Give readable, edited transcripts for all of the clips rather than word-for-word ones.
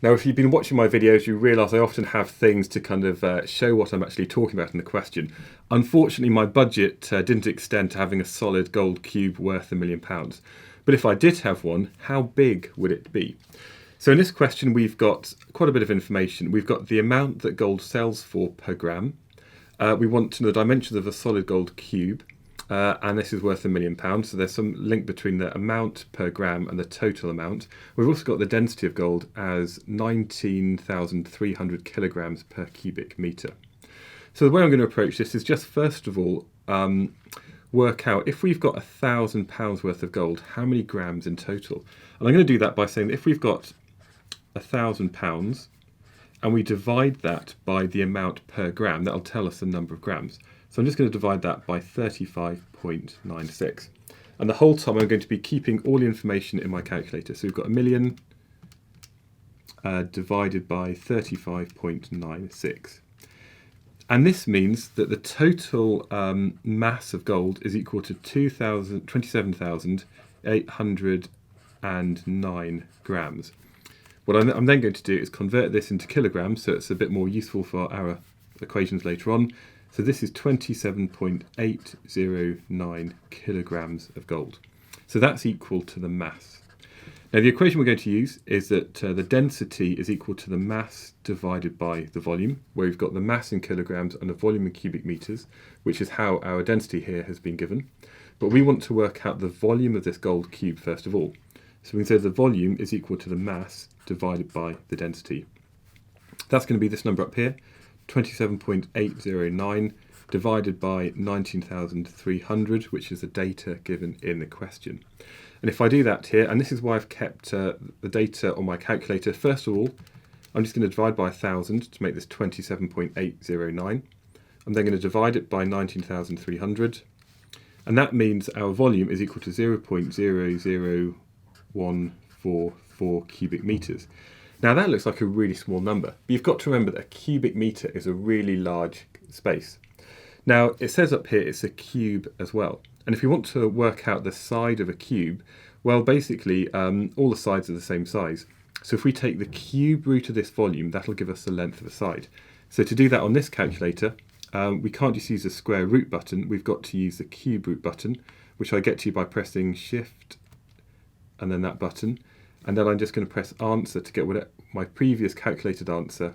Now, if you've been watching my videos, you realise I often have things to kind of show what I'm actually talking about in the question. Unfortunately, my budget didn't extend to having a solid gold cube worth £1 million. But if I did have one, how big would it be? So in this question, we've got quite a bit of information. We've got the amount that gold sells for per gram. We want to know the dimensions of a solid gold cube. And this is worth £1 million. So there's some link between the amount per gram and the total amount. We've also got the density of gold as 19,300 kilograms per cubic metre. So the way I'm going to approach this is just first of all, work out if we've got £1,000 worth of gold, how many grams in total? And I'm going to do that by saying that if we've got £1,000 and we divide that by the amount per gram, that'll tell us the number of grams. So I'm just going to divide that by 35.96. And the whole time I'm going to be keeping all the information in my calculator. So we've got 1 million divided by 35.96. And this means that the total mass of gold is equal to 27,809 grams. What I'm then going to do is convert this into kilograms, so it's a bit more useful for our equations later on. So this is 27.809 kilograms of gold. So that's equal to the mass. Now the equation we're going to use is that the density is equal to the mass divided by the volume, where we've got the mass in kilograms and the volume in cubic meters, which is how our density here has been given. But we want to work out the volume of this gold cube first of all. So we can say the volume is equal to the mass divided by the density. That's going to be this number up here. 27.809 divided by 19,300, which is the data given in the question. And if I do that here, and this is why I've kept the data on my calculator, first of all, I'm just going to divide by 1,000 to make this 27.809. I'm then going to divide it by 19,300, and that means our volume is equal to 0.00144 cubic meters. Now that looks like a really small number, but you've got to remember that a cubic metre is a really large space. Now it says up here it's a cube as well, and if you want to work out the side of a cube, well basically all the sides are the same size. So if we take the cube root of this volume, that'll give us the length of a side. So to do that on this calculator, we can't just use the square root button, we've got to use the cube root button, which I get to by pressing Shift and then that button. And then I'm just going to press answer to get my previous calculated answer.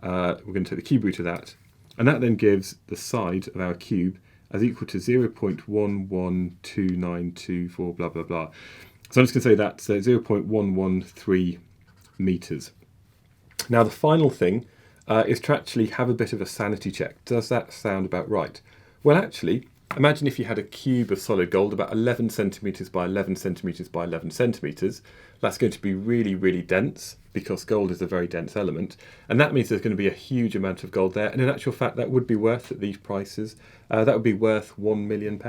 We're going to take the cube root of that. And that then gives the side of our cube as equal to 0.112924 blah, blah, blah. So I'm just going to say that's 0.113 meters. Now the final thing is to actually have a bit of a sanity check. Does that sound about right? Well, actually, imagine if you had a cube of solid gold about 11 centimetres by 11 centimetres by 11 centimetres. That's going to be really, really dense because gold is a very dense element. And that means there's going to be a huge amount of gold there. And in actual fact, that would be worth at these prices. That would be worth £1 million.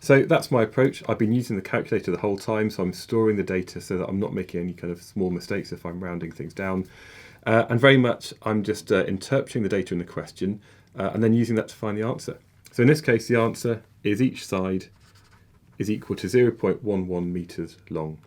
So that's my approach. I've been using the calculator the whole time. So I'm storing the data so that I'm not making any kind of small mistakes if I'm rounding things down. And very much I'm just interpreting the data in the question and then using that to find the answer. So in this case, the answer is each side is equal to 0.11 meters long.